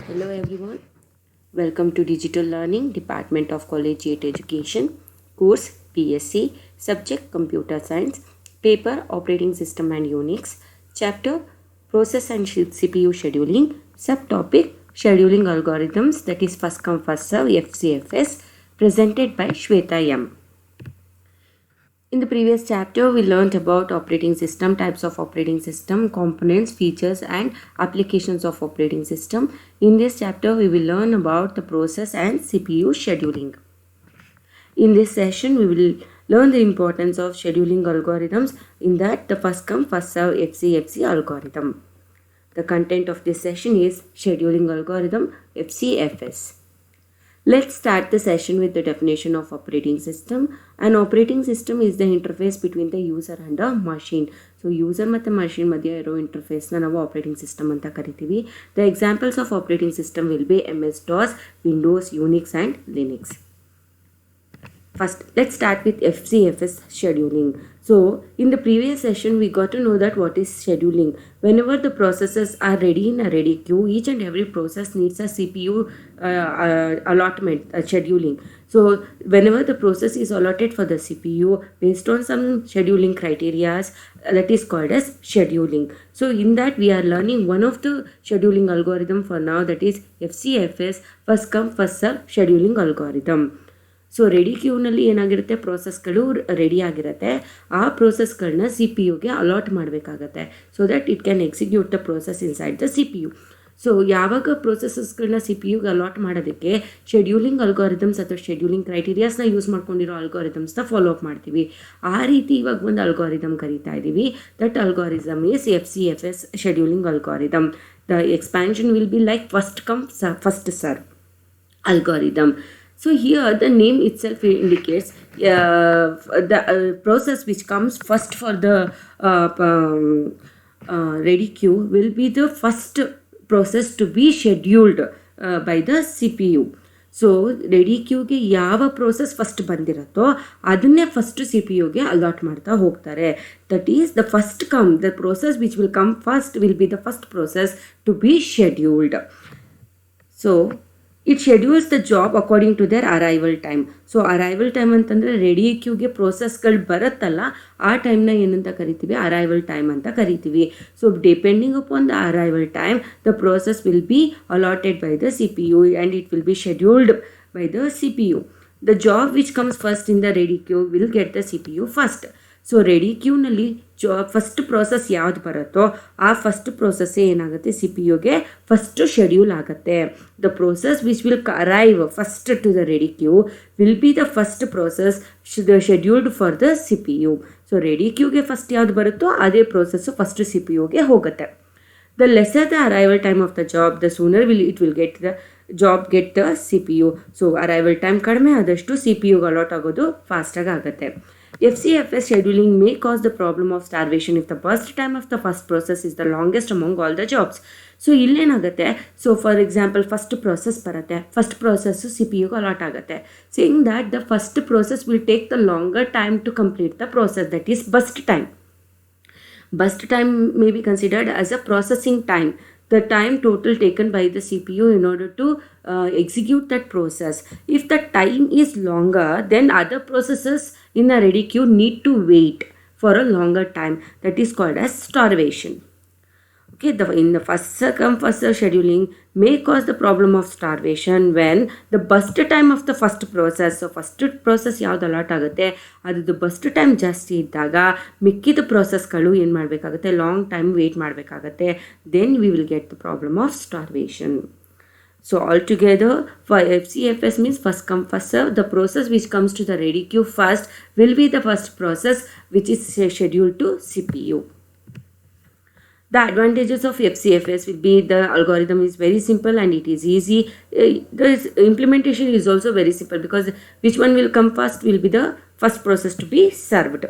Hello everyone, welcome to Digital Learning, Department of Collegiate Education, course BSc, subject Computer Science, paper Operating System and Unix, chapter Process and CPU Scheduling, subtopic Scheduling Algorithms, that is first come first serve FCFS, presented by Shweta M. In the previous chapter, we learned about operating system, types of operating system, components, features and applications of operating system. In this chapter, we will learn about the process and CPU scheduling. In this session, we will learn the importance of scheduling algorithms, in that the first come first serve FCFS algorithm. The content of this session is scheduling algorithm FCFS. Let's start the session with the definition of operating system. An operating system is the interface between the user and a machine. So user ಮತ್ತು machine ಮಧ್ಯೆ ಇರೋ ಇಂಟರ್ಫೇಸ್ನ ನಾವು operating system ಅಂತ ಕರಿತೀವಿ. The examples of operating system will be MS-DOS, Windows, Unix and Linux. First, let's start with FCFS scheduling. So, in the previous session, we got to know that what is scheduling. Whenever the processes are ready in a ready queue, each and every process needs a CPU allotment, scheduling. So, whenever the process is allotted for the CPU based on some scheduling criteria, that is called as scheduling. So, in that we are learning one of the scheduling algorithm for now, that is FCFS, first come first serve scheduling algorithm. So ready ಕ್ಯೂನಲ್ಲಿ ಏನಾಗಿರುತ್ತೆ, ಪ್ರೋಸೆಸ್ಗಳು ready ಆಗಿರುತ್ತೆ. ಆ ಪ್ರೋಸೆಸ್ಗಳನ್ನ C P ಯುಗೆ allot ಮಾಡಬೇಕಾಗತ್ತೆ, so that it can execute the process inside the C P U. So ಯಾವಾಗ ಪ್ರೋಸೆಸಸ್ಗಳನ್ನ ಸಿ ಪಿ ಯುಗೆ ಅಲಾಟ್ ಮಾಡೋದಕ್ಕೆ ಶೆಡ್ಯೂಲಿಂಗ್ ಅಲ್ಗಾರಿದಮ್ಸ್ ಅಥವಾ ಶೆಡ್ಯೂಲಿಂಗ್ ಕ್ರೈಟೀರಿಯಾಸ್ನ ಯೂಸ್ ಮಾಡ್ಕೊಂಡಿರೋ ಅಲ್ಗಾರಿದಮ್ಸ್ನ ಫಾಲೋ ಅಪ್ ಮಾಡ್ತೀವಿ. ಆ ರೀತಿ ಇವಾಗ ಒಂದು ಅಲ್ಗಾರಿದಮ್ ಕರಿತಾ ಇದ್ದೀವಿ. That algorithm is FCFS scheduling algorithm. The expansion will be like first come first serve algorithm. So here the name itself indicates the process which comes first for the ready queue will be the first process to be scheduled by the CPU. So ready ಕ್ಯೂಗೆ ಯಾವ process first ಬಂದಿರುತ್ತೋ ಅದನ್ನೇ first C P ಯುಗೆ allot ಮಾಡ್ತಾ ಹೋಗ್ತಾರೆ. That is the first come the process which will come first will be the first process to be scheduled. So it schedules the job according to their arrival time. So arrival time ಅಂತಂದರೆ ready ಕ್ಯೂಗೆ ಪ್ರೋಸೆಸ್ಗಳು ಬರುತ್ತಲ್ಲ, ಆ ಟೈಮ್ನ ಏನಂತ ಕರಿತೀವಿ, arrival time ಅಂತ ಕರಿತೀವಿ. So depending upon the arrival time the process will be allotted by the C P U and it will be scheduled by the C P U. The job which comes first in the ready queue will get the C P U first. So ready ಕ್ಯೂನಲ್ಲಿ first process ಯಾವ್ದು ಬರುತ್ತೋ ಆ first ಪ್ರೋಸೆಸ್ಸೇ ಏನಾಗುತ್ತೆ, C P ಯುಗೆ first schedule ಆಗುತ್ತೆ. The process which will arrive first to the ready queue will be the first process scheduled for the C P U. So ready ಕ್ಯೂಗೆ first ಯಾವ್ದು ಬರುತ್ತೋ ಅದೇ ಪ್ರೋಸೆಸ್ಸು ಫಸ್ಟ್ ಸಿ ಪಿ ಯುಗೆ ಹೋಗುತ್ತೆ. The lesser the arrival time of the job the sooner it will get the job get the C P U. So arrival time ಕಡಿಮೆ ಆದಷ್ಟು C P ಯುಗೆ allot ಆಗೋದು ಫಾಸ್ಟಾಗಿ ಆಗುತ್ತೆ. FCFS scheduling may cause the problem of starvation if the burst time of the first process is the longest among all the jobs. So ಇಲ್ಲೇನಾಗುತ್ತೆ, so for example first process ಬರುತ್ತೆ, first process C P ಯುಗೆ allot ಆಗುತ್ತೆ. Saying that the first process will take the longer time to complete the process, that is burst time. Burst time may be considered as a processing time, the time total taken by the CPU in order to execute that process. If the time is longer, then other processes in a ready queue need to wait for a longer time. That is called as starvation. Okay, in the first come first serve scheduling may cause the problem of starvation when the burst time of the first process, so first process ಯಾವ್ದು allot ಆಗುತ್ತೆ ಅದು burst time ಜಾಸ್ತಿ ಇದ್ದಾಗ ಮಿಕ್ಕಿದ ಪ್ರೋಸೆಸ್ಗಳು ಏನು ಮಾಡಬೇಕಾಗುತ್ತೆ, long time wait ಮಾಡಬೇಕಾಗತ್ತೆ. Then we will get the problem of starvation. So altogether for FCFS means first come first serve. The process which comes to the ready queue first will be the first process which is scheduled to CPU. The advantages of FCFS will be the algorithm is very simple and it is easy. The implementation is also very simple because which one will come first will be the first process to be served.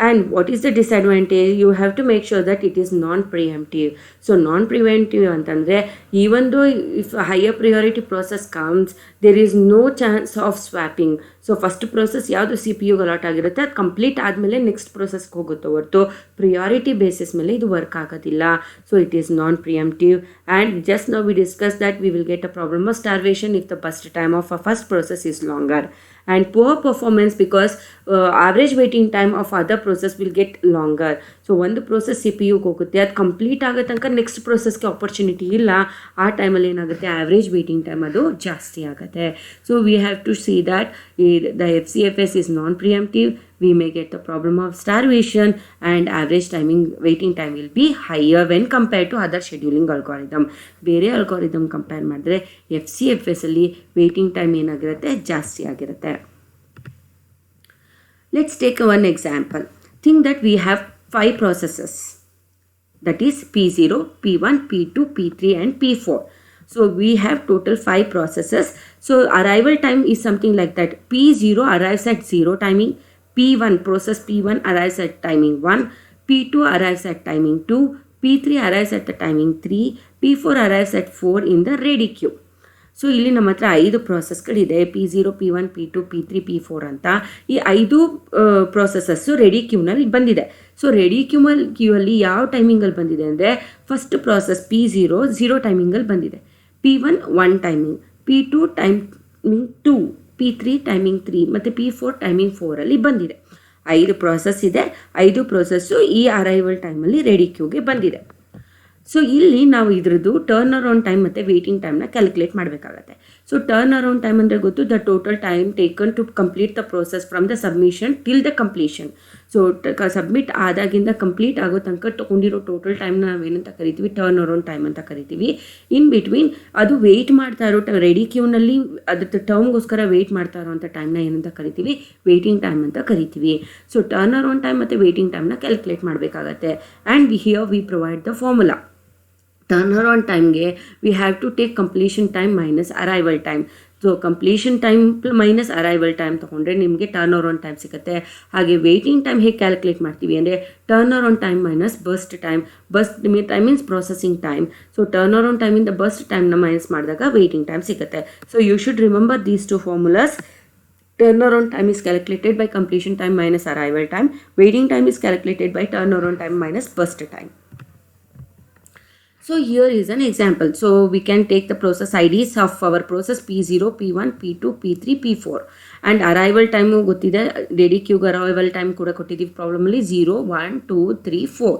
And what is the disadvantage? You have to make sure that it is non-preemptive. So non-preemptive ಅಂತಂದರೆ even though if a higher priority process comes, there is no chance of swapping. So first process ಯಾವುದು C P ಯುಗೆ allot ಆಗಿರುತ್ತೆ ಅದು complete ಆದಮೇಲೆ next ಪ್ರೋಸೆಸ್ಗೆ ಹೋಗುತ್ತೆ ಹೊರತು priority basis ಮೇಲೆ ಇದು ವರ್ಕ್ ಆಗೋದಿಲ್ಲ. So it is non preemptive. And just ನಾವು we discuss that we will get a problem of starvation if the first time of a first process is longer. And poor performance because average waiting time of other process will get longer. So ಒಂದು process C P ಯುಗೆ ಹೋಗುತ್ತೆ, ಅದು complete ಆಗೋ ತನಕ next ಪ್ರೋಸೆಸ್ಗೆ opportunity ಇಲ್ಲ. ಆ ಟೈಮಲ್ಲಿ ಏನಾಗುತ್ತೆ, ಆವ್ರೇಜ್ ವೇಟಿಂಗ್ ಟೈಮ್ ಅದು ಜಾಸ್ತಿ ಆಗುತ್ತೆ. So we have to see that the F C F S is non preemptive. We may get the problem of starvation and average waiting time will be higher when compared to other scheduling algorithm. ಬೇರೆ algorithm compare ಮಾಡಿದ್ರೆ F C F S ಅಲ್ಲಿ waiting time ಏನಾಗಿರುತ್ತೆ, ಜಾಸ್ತಿ ಆಗಿರುತ್ತೆ. Let's take one example. Think that we have 5 processes, that is P0, P1, P2, P3 and P4. So we have total 5 processes. So arrival time is something like that. P0 arrives at 0 timing. P1, process P1 arrives at timing 1. P2 arrives at timing 2. P3 arrives at the timing 3. P4 arrives at 4 in the ready queue. So ಇಲ್ಲಿ ನಮ್ಮ ಹತ್ರ 5 ಪ್ರಾಸೆಸ್ಗಳಿದೆ, P0, P1, P2, P3, P4 ಅಂತ. ಈ 5 ಪ್ರಾಸೆಸಸ್ಸು ready ಕ್ಯೂನಲ್ಲಿ ಬಂದಿದೆ. So ready ಕ್ಯೂಯಲ್ಲಿ ಯಾವ ಟೈಮಿಂಗಲ್ಲಿ ಬಂದಿದೆ ಅಂದರೆ, first process P0 0 ಟೈಮಿಂಗಲ್ಲಿ ಬಂದಿದೆ, P1 1 timing, P2 timing 2, P3 timing 3 ಮತ್ತು P4 ಟೈಮಿಂಗ್ 4ಅಲ್ಲಿ ಬಂದಿದೆ. 5 ಪ್ರಾಸೆಸ್ ಇದೆ. 5 ಪ್ರಾಸೆಸ್ಸು ಈ ಅರೈವಲ್ ಟೈಮಲ್ಲಿ ರೆಡಿ ಕ್ಯೂಗೆ ಬಂದಿದೆ. ಸೊ ಇಲ್ಲಿ ನಾವು ಇದ್ರದ್ದು ಟರ್ನ್ ಅರೌಂಡ್ ಟೈಮ್ ಮತ್ತು ವೇಟಿಂಗ್ ಟೈಮ್ನ ಕ್ಯಾಲ್ಕುಲೇಟ್ ಮಾಡಬೇಕಾಗತ್ತೆ. ಸೊ ಟರ್ನ್ ಅರೌಂಡ್ ಟೈಮ್ ಅಂದರೆ ಗೊತ್ತು, the total time taken to complete the process from the submission till the completion. So submit ಆದಾಗಿಂದ ಕಂಪ್ಲೀಟ್ ಆಗೋ ತನಕ ತೊಗೊಂಡಿರೋ ಟೋಟಲ್ ಟೈಮ್ನ ನಾವೇನಂತ ಕರಿತೀವಿ, ಟರ್ನ್ ಅರೌಂಡ್ ಟೈಮ್ ಅಂತ ಕರಿತೀವಿ. ಇನ್ ಬಿಟ್ವೀನ್ ಅದು ವೆಯ್ಟ್ ಮಾಡ್ತಾ ಇರೋ ರೆಡಿ ಕ್ಯೂನಲ್ಲಿ ಅದ್ರ ಟರ್ಮ್ಗೋಸ್ಕರ ವೆಯ್ಟ್ ಮಾಡ್ತಾ ಇರೋಂಥ ಟೈಮ್ನ ಏನಂತ ಕರಿತೀವಿ, ವೇಟಿಂಗ್ ಟೈಮ್ ಅಂತ ಕರಿತೀವಿ. ಸೊ ಟರ್ನ್ ಅರೌಂಡ್ ಟೈಮ್ ಮತ್ತು ವೇಟಿಂಗ್ ಟೈಮ್ನ ಕ್ಯಾಲ್ಕುಲೇಟ್ ಮಾಡಬೇಕಾಗತ್ತೆ. And here we provide the formula. Turn ಟೈಮ್ಗೆ we have to take completion time minus arrival time. So completion time minus arrival time ತೊಗೊಂಡ್ರೆ ನಿಮಗೆ ಟರ್ನ್ ಅರೌಂಡ್ ಟೈಮ್ ಸಿಗುತ್ತೆ. ಹಾಗೆ waiting time ಹೇಗೆ calculate ಮಾಡ್ತೀವಿ ಅಂದರೆ, turn around time minus burst time. Burst time means processing time. So turn around ಟೈಮಿಂದ burst ಟೈಮ್ನ minus ಮಾಡಿದಾಗ ವೇಟಿಂಗ್ ಟೈಮ್ ಸಿಗುತ್ತೆ. So you should remember these 2 formulas. Turnaround time is calculated by completion time minus arrival time. Waiting time is calculated by turnaround time minus burst time. So here is an example. So we can take the process IDs of our process P0, P1, P2, P3, P4 and arrival time ಗೊತ್ತಿದೆ. Ready ಕ್ಯೂಗೆ arrival time ಕೂಡ ಕೊಟ್ಟಿದ್ದೀವಿ ಪ್ರಾಬ್ಲಮಲ್ಲಿ 0, 1, 2, 3, 4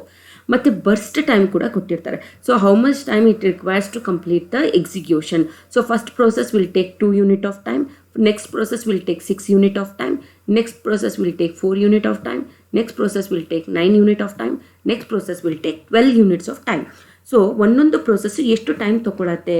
ಮತ್ತು burst time ಕೂಡ ಕೊಟ್ಟಿರ್ತಾರೆ. So how much time it requires to complete the execution. So first process will take 2 unit of time. Next process will take 6 unit of time. Next process will take 4 unit of time. Next process will take 9 unit of time. Next process will take 12 units of time. So ಒಂದೊಂದು ಪ್ರೋಸೆಸ್ಸು ಎಷ್ಟು time ತೊಗೊಳತ್ತೆ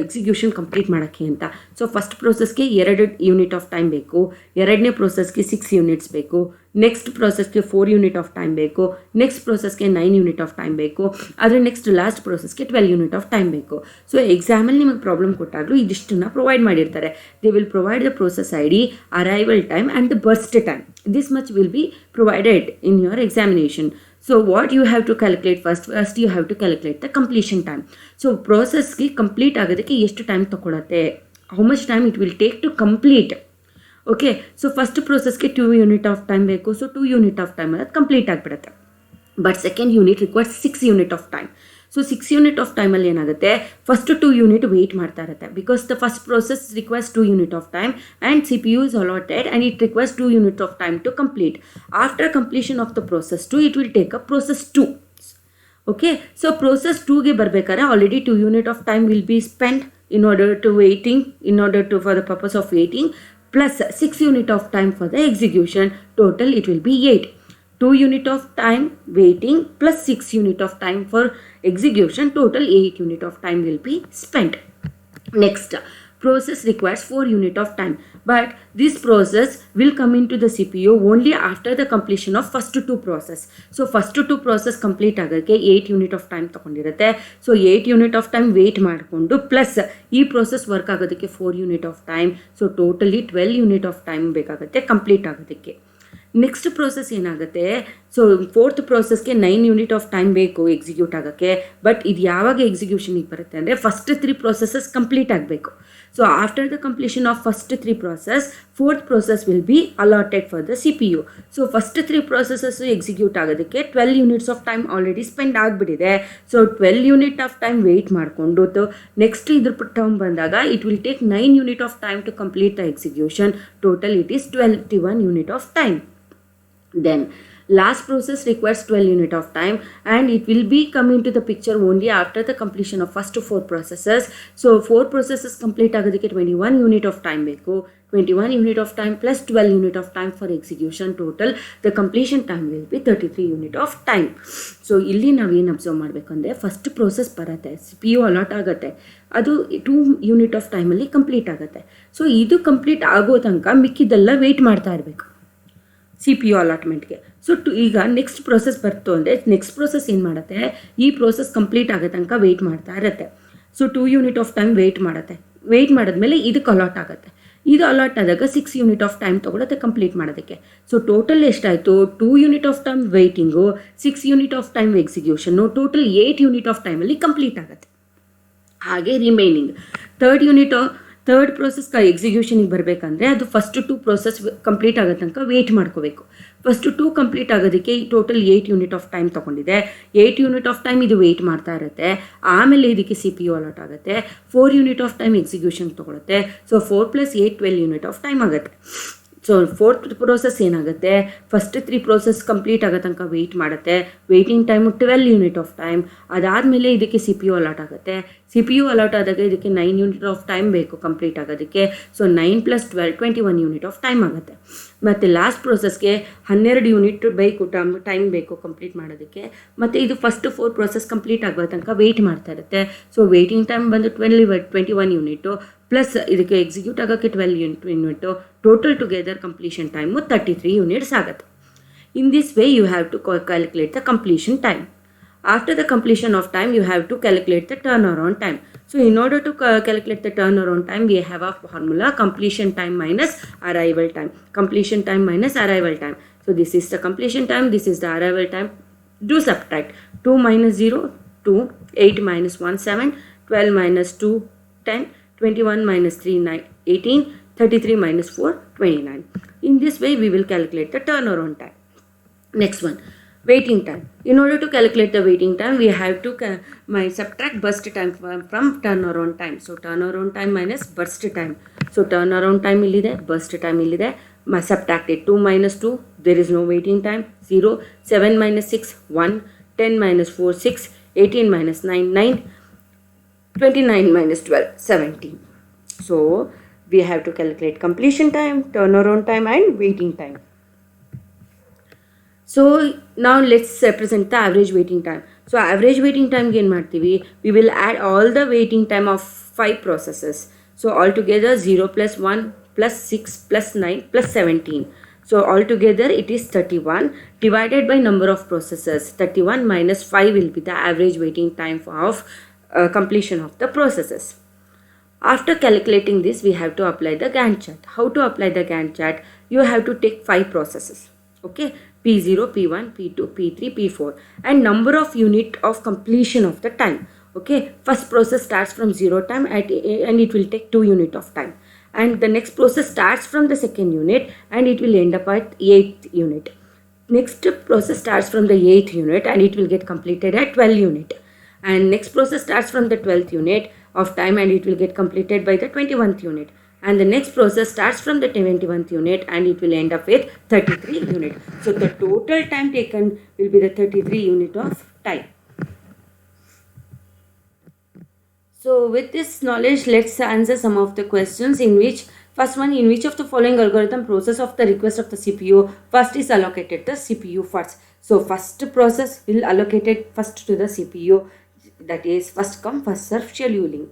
execution complete ಮಾಡೋಕ್ಕೆ ಅಂತ. So first ಪ್ರೋಸೆಸ್ಗೆ 2 unit of time ಬೇಕು, ಎರಡನೇ ಪ್ರೋಸೆಸ್ಗೆ 6 ಯೂನಿಟ್ಸ್ ಬೇಕು, ನೆಕ್ಸ್ಟ್ ಪ್ರೋಸೆಸ್ಗೆ 4 ಯೂನಿಟ್ ಆಫ್ ಟೈಮ್ ಬೇಕು, ನೆಕ್ಸ್ಟ್ ಪ್ರೋಸೆಸ್ಗೆ 9 ಯೂನಿಟ್ ಆಫ್ ಟೈಮ್ ಬೇಕು, ಆದರೆ ನೆಕ್ಸ್ಟ್ ಲಾಸ್ಟ್ ಪ್ರೋಸೆಸ್ಗೆ 12 ಯೂನಿಟ್ ಆಫ್ ಟೈಮ್ ಬೇಕು. ಸೊ ಎಕ್ಸಾಮಲ್ಲಿ ನಿಮಗೆ ಪ್ರಾಬ್ಲಮ್ ಕೊಟ್ಟಾಗಲೂ ಇದಿಷ್ಟನ್ನು ಪ್ರೊವೈಡ್ ಮಾಡಿರ್ತಾರೆ. They will provide the process I D, arrival time and the burst time. This much will be provided in your examination. So what you have to calculate first you have to calculate the completion time. So processಗೆ complete ಆಗೋದಕ್ಕೆ ಎಷ್ಟು time ತೊಗೊಳತ್ತೆ, how much time it will take to complete. Okay, so first ಪ್ರೋಸೆಸ್ಗೆ 2 unit of time ಬೇಕು. So 2 unit of time ಅದು complete ಆಗಿಬಿಡುತ್ತೆ. But second unit requires 6 unit of time. So 6 unit of ಟೈಮಲ್ಲಿ ಏನಾಗುತ್ತೆ, first 2 unit wait ಮಾಡ್ತಾ ಇರುತ್ತೆ. Because the first process requires 2 unit of time and CPU is allotted and it requires 2 unit of time to complete. After completion of the process 2, it will take up process 2. Okay, so process 2ಗೆ ಬರಬೇಕಾದ್ರೆ already 2 unit of time will be spent in order to for the purpose of waiting, plus 6 unit of time for the execution. Total it will be 8. 2 unit of time waiting plus 6 unit of time for execution. Total 8 unit of time will be spent. Next, process requires 4 unit of time. But this process will come into the CPU only after the completion of first 2 process. So first 2 process complete ಆಗೋಕ್ಕೆ 8 unit of time ತಗೊಂಡಿರುತ್ತೆ. So 8 unit of time wait ಮಾಡಿಕೊಂಡು plus ಈ process work ಆಗೋದಕ್ಕೆ 4 unit of time. So totally 12 unit of time ಬೇಕಾಗುತ್ತೆ complete ಆಗೋದಕ್ಕೆ. Next process ಏನಾಗುತ್ತೆ, so fourth ಪ್ರೋಸೆಸ್ಗೆ 9 unit of time ಬೇಕು ಎಕ್ಸಿಕ್ಯೂಟ್ ಆಗೋಕ್ಕೆ. ಬಟ್ ಇದು ಯಾವಾಗ ಎಕ್ಸಿಕ್ಯೂಷನಿಗೆ ಬರುತ್ತೆ ಅಂದರೆ ಫಸ್ಟ್ 3 ಪ್ರೊಸೆಸಸ್ ಕಂಪ್ಲೀಟ್ ಆಗಬೇಕು. So after the completion of first 3 process, fourth process will be allotted for the CPU. So first 3 processes execute ಆಗೋದಕ್ಕೆ 12 units of time already spend ಆಗಿಬಿಟ್ಟಿದೆ. So 12 unit of time wait ಮಾಡಿಕೊಂಡು next ಇದ್ರ term ಬಂದಾಗ it will take 9 unit of time to complete the execution. Total it is 21 unit of time. Then last process requires 12 unit of time, and it will be coming to the picture only after the completion of first 4 processes. So 4 processes complete agadike 21 unit of time ಬೇಕು. 21 unit of time plus 12 unit of time for execution. Total the completion time will be 33 unit of time. So ಇಲ್ಲಿ ನಾವೇನು observe ಮಾಡಬೇಕಂದ್ರೆ first process ಬರುತ್ತೆ, CPU allot ಆಗುತ್ತೆ, ಅದು 2 unit of ಟೈಮಲ್ಲಿ complete ಆಗುತ್ತೆ. So ಇದು ಕಂಪ್ಲೀಟ್ ಆಗೋ ತನಕ ಮಿಕ್ಕಿದೆಲ್ಲ ವೆಯ್ಟ್ ಮಾಡ್ತಾ ಇರಬೇಕು CPU ಅಲಾಟ್ಮೆಂಟ್ಗೆ. ಸೊ ಈಗ ನೆಕ್ಸ್ಟ್ ಪ್ರೋಸೆಸ್ ಬರ್ತು ಅಂದರೆ ನೆಕ್ಸ್ಟ್ ಪ್ರೋಸೆಸ್ ಏನು ಮಾಡುತ್ತೆ, ಈ ಪ್ರೋಸೆಸ್ ಕಂಪ್ಲೀಟ್ ಆಗೋ ತನಕ ವೆಯ್ಟ್ ಮಾಡ್ತಾ ಇರುತ್ತೆ. So 2 unit of time wait ಮಾಡುತ್ತೆ. ವೆಯ್ಟ್ ಮಾಡಿದ್ಮೇಲೆ ಇದಕ್ಕೆ ಅಲಾಟ್ ಆಗುತ್ತೆ. ಇದು ಅಲಾಟ್ ಆದಾಗ 6 ಯೂನಿಟ್ ಆಫ್ ಟೈಮ್ ತೊಗೊಳುತ್ತೆ ಕಂಪ್ಲೀಟ್ ಮಾಡೋದಕ್ಕೆ. ಸೊ ಟೋಟಲ್ ಎಷ್ಟಾಯಿತು, 2 ಯೂನಿಟ್ ಆಫ್ ಟೈಮ್ ವೆಯ್ಟಿಂಗು, 6 ಯೂನಿಟ್ ಆಫ್ ಟೈಮ್ ಎಕ್ಸಿಕ್ಯೂಷನ್ನು, ಟೋಟಲ್ 8 ಯೂನಿಟ್ ಆಫ್ ಟೈಮಲ್ಲಿ ಕಂಪ್ಲೀಟ್ ಆಗುತ್ತೆ. ಹಾಗೆ ರಿಮೈನಿಂಗ್ ಥರ್ಡ್ ಪ್ರೋಸೆಸ್ ಎಕ್ಸಿಕ್ಯೂಷನಿಗೆ ಬರಬೇಕಂದ್ರೆ ಅದು ಫಸ್ಟ್ 2 ಪ್ರೋಸೆಸ್ ಕಂಪ್ಲೀಟ್ ಆಗೋ ತನಕ ವೆಯ್ಟ್ ಮಾಡ್ಕೋಬೇಕು. ಫಸ್ಟ್ 2 ಕಂಪ್ಲೀಟ್ ಆಗೋದಕ್ಕೆ ಟೋಟಲ್ 8 ಯೂನಿಟ್ ಆಫ್ ಟೈಮ್ ತೊಗೊಂಡಿದೆ. 8 ಯೂನಿಟ್ ಆಫ್ ಟೈಮ್ ಇದು ವೆಯ್ಟ್ ಮಾಡ್ತಾ ಇರುತ್ತೆ. ಆಮೇಲೆ ಇದಕ್ಕೆ CPU ಅಲಾಟ್ ಆಗುತ್ತೆ. 4 ಯೂನಿಟ್ ಆಫ್ ಟೈಮ್ ಎಕ್ಸಿಕ್ಯೂಷನ್ ತೊಗೊಳುತ್ತೆ. ಸೊ 4 + 8 12 ಯೂನಿಟ್ ಆಫ್ ಟೈಮ್ ಆಗುತ್ತೆ. ಸೊ ಫೋರ್ತ್ ಪ್ರೋಸೆಸ್ ಏನಾಗುತ್ತೆ, ಫಸ್ಟ್ 3 ಪ್ರೋಸೆಸ್ ಕಂಪ್ಲೀಟ್ ಆಗೋ ತನಕ ವೆಯ್ಟ್ ಮಾಡುತ್ತೆ. Waiting time 12 unit of time. ಅದಾದಮೇಲೆ ಇದಕ್ಕೆ CPU ಅಲಾಟ್ ಆಗುತ್ತೆ. CPU ಅಲಾಟ್ ಆದಾಗ ಇದಕ್ಕೆ 9 ಯೂನಿಟ್ ಆಫ್ ಟೈಮ್ ಬೇಕು ಕಂಪ್ಲೀಟ್ ಆಗೋದಕ್ಕೆ. ಸೊ 9 + 12 21 ಯೂನಿಟ್ ಆಫ್ ಟೈಮ್ ಆಗುತ್ತೆ. ಮತ್ತು ಲಾಸ್ಟ್ ಪ್ರೋಸೆಸ್ಗೆ 12 ಯೂನಿಟ್ ಬೇಕು ಟೈಮ್ ಬೇಕು ಕಂಪ್ಲೀಟ್ ಮಾಡೋದಕ್ಕೆ. ಮತ್ತು ಇದು ಫಸ್ಟ್ 4 ಪ್ರೋಸೆಸ್ ಕಂಪ್ಲೀಟ್ ಆಗೋ ತನಕ ವೆಯ್ಟ್ ಮಾಡ್ತಾ ಇರುತ್ತೆ. ಸೊ ವೆಯ್ಟಿಂಗ್ ಟೈಮ್ ಬಂದು 21 ಯೂನಿಟು ಪ್ಲಸ್ ಇದಕ್ಕೆ ಎಕ್ಸಿಕ್ಯೂಟ್ ಆಗೋಕ್ಕೆ 12 unit. Total together completion time 33 units ಆಗುತ್ತೆ. In this way you have to calculate the completion time. After the completion of time, you have to calculate the turnaround time. So in order to calculate the turnaround time, we have a formula: completion time minus arrival time. Completion time minus arrival time. So this is the completion time, this is the arrival time. Do subtract. 2 minus 0, 2. 8 minus 1, 7. 12 minus 2, 10. 21 minus 3, 9, 18. 33 minus 4, 29. In this way, we will calculate the turnaround time. Next one. Waiting time. In order to calculate the waiting time, we have to subtract burst time from turnaround time. So turnaround time minus burst time. So turnaround time illide, burst time illide. Subtract it. 2 minus 2, there is no waiting time, 0. 7 minus 6, 1. 10 minus 4, 6. 18 minus 9, 9. 29 minus 12, 17. So we have to calculate completion time, turnaround time and waiting time. So now let's present the average waiting time. So average waiting time ಏನು ಮಾಡ್ತೀವಿ, we will add all the waiting time of 5 processes. So altogether 0 plus 1 plus 6 plus 9 plus 17. So altogether it is 31 divided by number of processes. 31 minus 5 will be the average waiting time of completion of the processes. After calculating this, we have to apply the Gantt chart. How to apply the Gantt chart? You have to take 5 processes. Okay, P0, P1, P2, P3, P4 and number of unit of completion of the time. Okay, first process starts from 0 time and it will take 2 unit of time, and the next process starts from the second unit and it will end up at 8th unit. Next process starts from the 8th unit and it will get completed at 12 unit, and next process starts from the 12th unit of time and it will get completed by the 21th unit, and the next process starts from the 21th unit and it will end up with 33 unit. So the total time taken will be the 33 unit of time. So with this knowledge, let's answer some of the questions. In which first one, in which of the following algorithm process of the request of the CPU first is allocated the CPU first. So first process will allocated first to the CPU, that is first come first serve scheduling.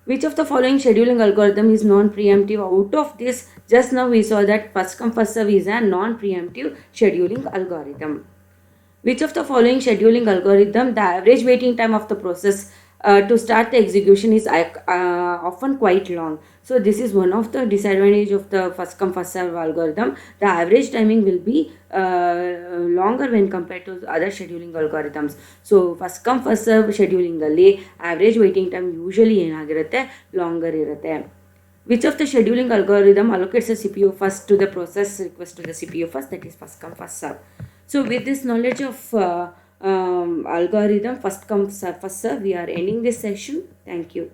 Which of the following scheduling algorithm is non-preemptive? Out of this, just now we saw that first come first serve is a non-preemptive scheduling algorithm. Which of the following scheduling algorithm, the average waiting time of the process to start the execution is often quite long. So this is one of the disadvantage of the first come first serve algorithm. The average timing will be longer when compared to other scheduling algorithms. So first come first serve scheduling ಅಲ್ಲಿ average waiting time usually ಏನಾಗಿರುತ್ತೆ longer ಇರುತ್ತೆ. Which of the scheduling algorithm allocates a CPU first to the process request to the CPU first? That is first come first serve. So with this knowledge of algorithm first come first serve, we are ending this session. Thank you.